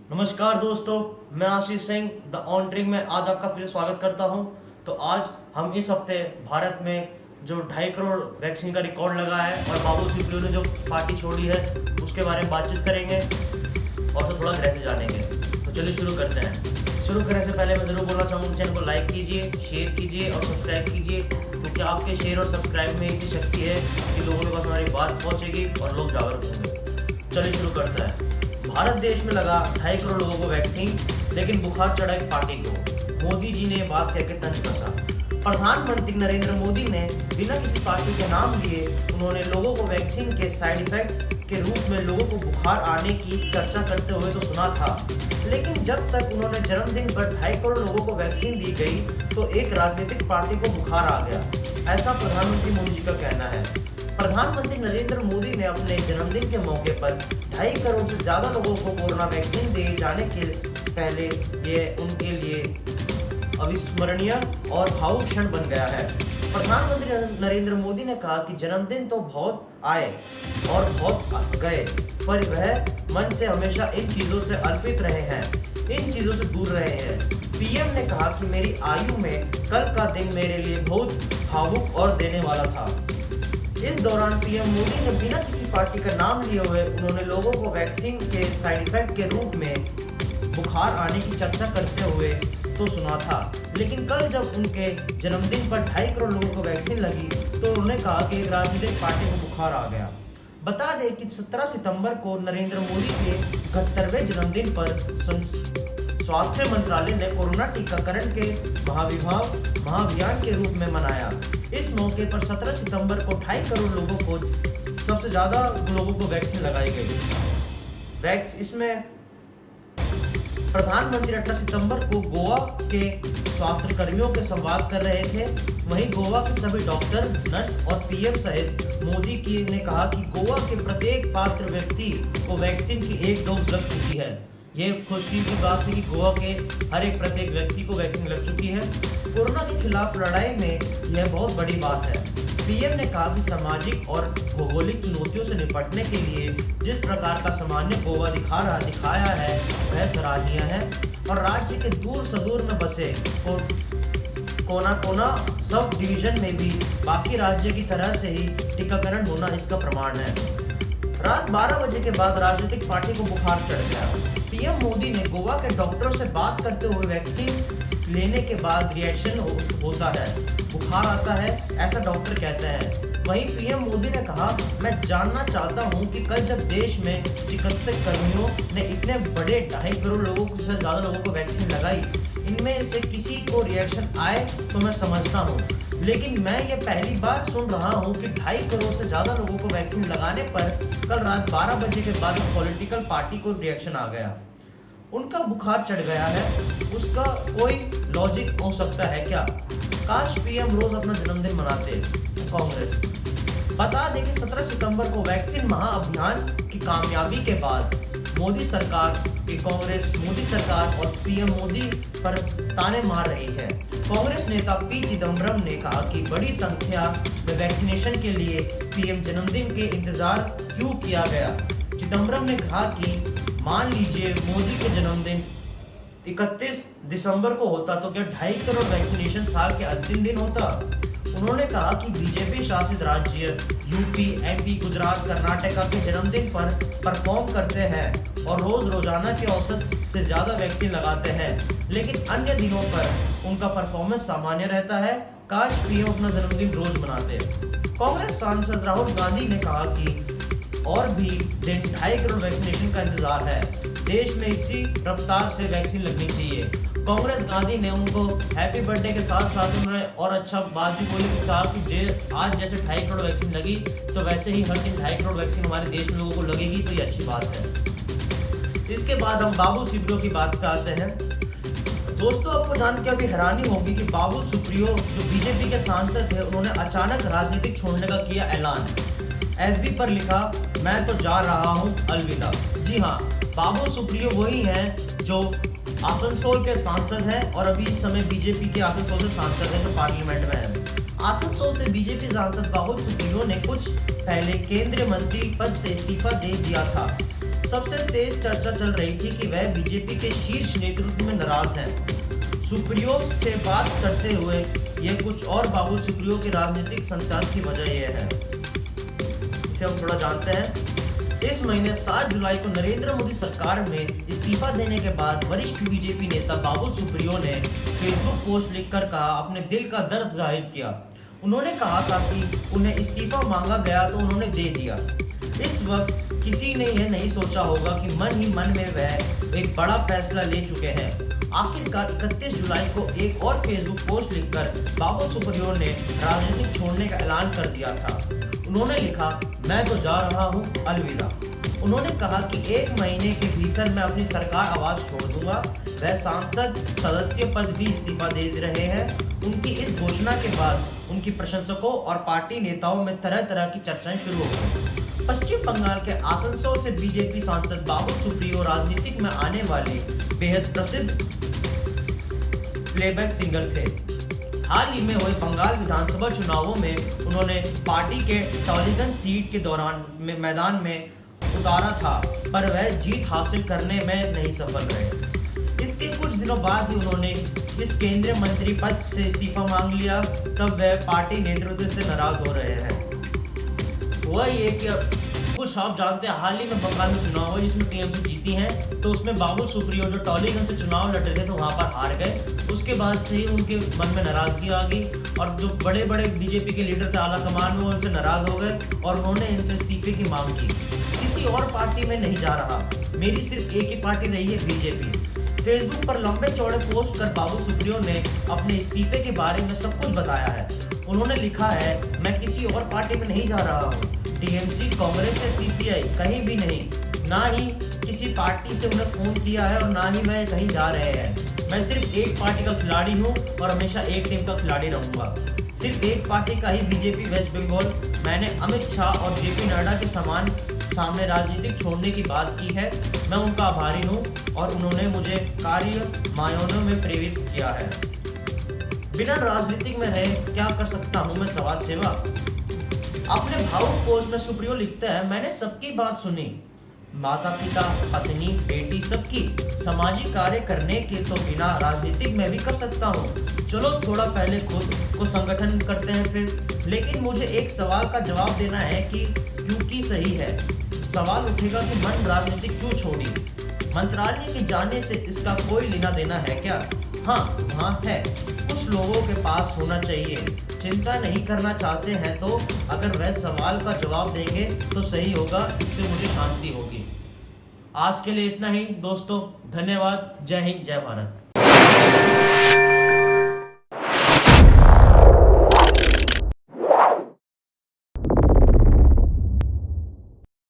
नमस्कार दोस्तों, मैं Ashish Singh the on drink में आज आपका फिर स्वागत करता हूं। तो आज हम इस हफ्ते भारत में जो 2.5 करोड़ वैक्सीन का रिकॉर्ड लगा है और बाबू सुप्रियो ने जो पार्टी छोड़ी है उसके बारे में बातचीत करेंगे और उसको थोड़ा गहरे से जानेंगे। तो चलिए शुरू करते हैं। शुरू करने से पहले मैं ज़रूर बोलना चाहूँगा चैनल को लाइक कीजिए, शेयर कीजिए और सब्सक्राइब कीजिए, क्योंकि आपके शेयर और सब्सक्राइब में इतनी शक्ति है कि लोगों के पास हमारी बात पहुँचेगी और लोग जागरूक होंगे। चलिए शुरू करते हैं। भारत देश में लगा 2.5 करोड़ लोगों को वैक्सीन, लेकिन बुखार चढ़ा एक पार्टी को। मोदी जी ने बात कह के तंज कसा। प्रधानमंत्री नरेंद्र मोदी ने बिना किसी पार्टी के नाम लिए उन्होंने लोगों को वैक्सीन के साइड इफेक्ट के रूप में लोगों को बुखार आने की चर्चा करते हुए तो सुना था, लेकिन जब तक उन्होंने जन्मदिन पर 2.5 करोड़ लोगों को वैक्सीन दी गई तो एक राजनीतिक पार्टी को बुखार आ गया, ऐसा प्रधानमंत्री मोदी जी का कहना है। प्रधानमंत्री नरेंद्र मोदी ने अपने जन्मदिन के मौके पर 2.5 करोड़ से ज़्यादा लोगों को कोरोना वैक्सीन दिए जाने के पहले ये उनके लिए अविस्मरणीय और भावुक क्षण बन गया है। प्रधानमंत्री नरेंद्र मोदी ने कहा कि जन्मदिन तो बहुत आए और बहुत गए, पर वह मन से हमेशा इन चीज़ों से अल्पित रहे हैं, इन चीज़ों से दूर रहे हैं। पीएम ने कहा कि मेरी आयु में कल का दिन मेरे लिए बहुत भावुक और देने वाला था। इस दौरान पीएम मोदी ने बिना किसी पार्टी का नाम लिए हुए उन्होंने लोगों को वैक्सीन के साइड इफेक्ट के रूप में बुखार आने की चर्चा करते हुए तो सुना था, लेकिन कल जब उनके जन्मदिन पर 2.5 करोड़ लोगों को वैक्सीन लगी तो उन्होंने कहा कि एक राजनीतिक पार्टी को बुखार आ गया। बता दें कि 17 सितंबर को नरेंद्र मोदी के 71वें जन्मदिन पर स्वास्थ्य मंत्रालय ने कोरोना टीकाकरण के महाअभियान के रूप में मनाया। इस मौके पर 17 सितंबर को 2.5 करोड़ लोगों को सबसे ज़्यादा लोगों को वैक्सीन लगाई गई। इसमें प्रधानमंत्री 18 सितंबर को गोवा के स्वास्थ्य कर्मियों के संवाद कर रहे थे। वहीं गोवा के सभी डॉक्टर, नर्स और पीएम सहित मोदी की ने कहा कि गोवा के प्रत्येक पात्र व्यक्ति को वैक्सीन की 1 डोज लग चुकी है। ये खुशी की बात है कि गोवा के हर एक प्रत्येक व्यक्ति को वैक्सीन लग चुकी है। कोरोना के खिलाफ लड़ाई में यह बहुत बड़ी बात है। पीएम ने कहा कि सामाजिक और भौगोलिक चुनौतियों से निपटने के लिए जिस प्रकार का सामान्य गोवा दिखाया है वह सराहनीय है और राज्य के दूर सुदूर में बसे और कोना सब डिवीजन में भी बाकी राज्य की तरह से ही टीकाकरण होना इसका प्रमाण है। रात 12 बजे के बाद राजनीतिक पार्टी को बुखार चढ़ गया। पीएम मोदी ने गोवा के डॉक्टरों से बात करते हुए वैक्सीन लेने के बाद रिएक्शन होता है, बुखार आता है, ऐसा डॉक्टर कहते हैं। वहीं पीएम मोदी ने कहा, मैं जानना चाहता हूं कि कल जब देश में चिकित्सक कर्मियों ने इतने बड़े 2.5 करोड़ लोगों से ज़्यादा लोगों को वैक्सीन लगाई, इनमें से किसी को रिएक्शन आए तो मैं समझता हूं, लेकिन मैं ये पहली बार सुन रहा हूं कि 2.5 करोड़ से ज़्यादा लोगों को वैक्सीन लगाने पर कल रात 12 बजे के बाद पॉलिटिकल पार्टी को रिएक्शन आ गया, उनका बुखार चढ़ गया है। उसका कोई लॉजिक हो सकता है क्या? काश पीएम रोज अपना जन्मदिन मनाते। कांग्रेस बता दें कि 17 सितंबर को वैक्सीन महाअभियान की कामयाबी के बाद मोदी सरकार और पीएम मोदी पर ताने मार रही है। कांग्रेस नेता पी चिदम्बरम ने कहा कि बड़ी संख्या में वैक्सीनेशन के लिए पीएम जन्मदिन के इंतजार क्यों किया गया। चिदम्बरम ने कहा कि मान लीजिए मोदी के जन्मदिन 31 दिसंबर को होता तो क्या 2.5 करोड़ वैक्सीनेशन साल के अंतिम दिन होता। उन्होंने कहा कि बीजेपी शासित राज्य यूपी, एमपी, गुजरात, कर्नाटका के जन्मदिन पर परफॉर्म करते हैं और रोजाना के औसत से ज़्यादा वैक्सीन लगाते हैं, लेकिन अन्य दिनों पर उनका परफॉर्मेंस सामान्य रहता है। काश पीएम अपना जन्मदिन रोज मनाते। कांग्रेस सांसद राहुल गांधी ने कहा कि और भी दिन 2.5 करोड़ वैक्सीनेशन का इंतजार है। देश में इसी रफ्तार से वैक्सीन लगनी चाहिए। कांग्रेस गांधी ने उनको हैप्पी बर्थडे के साथ साथ उन्होंने और अच्छा बात भी बोली, कहा कि आज जैसे 2.5 करोड़ वैक्सीन लगी तो वैसे ही हर दिन 2.5 करोड़ वैक्सीन हमारे देश में लोगों को लगेगी, तो ये अच्छी बात है। इसके बाद हम बाबुल सुप्रियो की बात पे आते हैं। दोस्तों, आपको जान के अभी हैरानी होगी कि बाबुल सुप्रियो जो बीजेपी के सांसद थे, उन्होंने अचानक राजनीतिक छोड़ने का किया ऐलान। एफबी पर लिखा, मैं तो जा रहा हूँ, अलविदा। जी हाँ, बाबुल सुप्रियो वही हैं जो आसनसोल के सांसद हैं और अभी इस समय बीजेपी के आसनसोल से सांसद हैं जो पार्लियामेंट में हैं। आसनसोल से बीजेपी सांसद बाबुल सुप्रियो ने कुछ पहले केंद्रीय मंत्री पद से इस्तीफा दे दिया था। सबसे तेज चर्चा चल रही थी कि वह बीजेपी के शीर्ष नेतृत्व में नाराज हैं। सुप्रियो से बात करते हुए ये कुछ और बाबुल सुप्रियो के राजनीतिक संसार की वजह यह है, इसे हम थोड़ा जानते हैं। इस महीने 7 जुलाई को नरेंद्र मोदी सरकार में इस्तीफा देने के बाद वरिष्ठ बीजेपी नेता बाबुल सुप्रियो ने फेसबुक पोस्ट लिखकर कहा, अपने दिल का दर्द जाहिर किया। उन्होंने कहा था कि उन्हें इस्तीफा मांगा गया तो उन्होंने दे दिया। इस वक्त किसी ने यह नहीं सोचा होगा कि मन ही मन में वह एक बड़ा फैसला ले चुके हैं। आखिरकार 31 जुलाई को एक और फेसबुक पोस्ट लिखकर बाबुल सुप्रियो ने राजनीति छोड़ने का ऐलान कर दिया था। उन्होंने लिखा, मैं तो जा रहा हूं, अलविदा। उन्होंने कहा कि 1 महीने के भीतर मैं अपनी सरकार आवाज छोड़ दूंगा। वह सांसद सदस्य पद भी इस्तीफा दे रहे हैं। उनकी इस घोषणा के बाद उनकी प्रशंसकों और पार्टी नेताओं में तरह तरह की चर्चाएं शुरू हो गई। पश्चिम बंगाल के आसनसोल से बीजेपी सांसद बाबुल सुप्रियो राजनीतिक में आने वाले बेहद प्रसिद्ध प्लेबैक सिंगर थे। हाल ही में हुए बंगाल विधानसभा चुनावों में उन्होंने पार्टी के टॉलीगंज सीट के दौरान मैदान में उतारा था, पर वह जीत हासिल करने में नहीं सफल रहे। इसके कुछ दिनों बाद ही उन्होंने इस केंद्रीय मंत्री पद से इस्तीफा मांग लिया। तब वह पार्टी नेतृत्व से नाराज हो रहे हैं। हुआ ये कि कुछ आप जानते हैं, हाल ही में बंगाल में चुनाव हुआ जिसमें टीएमसी जीती हैं, तो उसमें बाबुल सुप्रियो जो टॉलीगंज से चुनाव लड़ रहे थे तो वहां पर हार गए। उसके बाद से ही उनके मन में नाराजगी आ गई और जो बड़े बड़े बीजेपी के लीडर थे आला कमान में, उनसे नाराज हो गए और उन्होंने इनसे इस्तीफे की मांग की। किसी और पार्टी में नहीं जा रहा, मेरी सिर्फ एक ही पार्टी रही है, बीजेपी। फेसबुक पर लंबे चौड़े पोस्ट कर बाबुल सुप्रियो ने अपने इस्तीफे के बारे में सब कुछ बताया है। उन्होंने लिखा है, मैं किसी और पार्टी में नहीं जा रहा हूँ, टीएमसी, कांग्रेस या सीपीआई, कहीं भी नहीं। ना ही किसी पार्टी से उन्हें फोन किया है और ना ही मैं कहीं जा रहे हैं। मैं सिर्फ एक पार्टी का खिलाड़ी हूँ और हमेशा एक टीम का खिलाड़ी रहूंगा। सिर्फ एक पार्टी का ही, बीजेपी वेस्ट बंगाल। मैंने अमित शाह और जेपी नड्डा के सामने राजनीतिक छोड़ने की बात की है। मैं उनका आभारी हूँ और उन्होंने मुझे कार्य मायनों में प्रेरित किया है। बिना राजनीतिक में रहे क्या कर सकता हूँ मैं, समाज सेवा। अपने भावुक पोस्ट में सुप्रियो लिखते हैं, मैंने सबकी बात सुनी, माता पिता, पत्नी, बेटी, सबकी। सामाजिक कार्य करने के तो बिना राजनीतिक में भी कर सकता हूँ। चलो थोड़ा पहले खुद को संगठन करते हैं फिर। लेकिन मुझे एक सवाल का जवाब देना है कि क्योंकि सही है। सवाल उठेगा कि मन राजनीतिक क्यों छोड़ी? मंत्रालय के जाने से इसका कोई लेना देना है क्या? हाँ, वहाँ है। कुछ लोगों के पास होना चाहिए। चिंता नहीं करना चाहते हैं तो अगर वह सवाल का जवाब देंगे तो सही होगा, इससे मुझे शांति होगी। आज के लिए इतना ही दोस्तों, धन्यवाद। जय हिंद, जय भारत।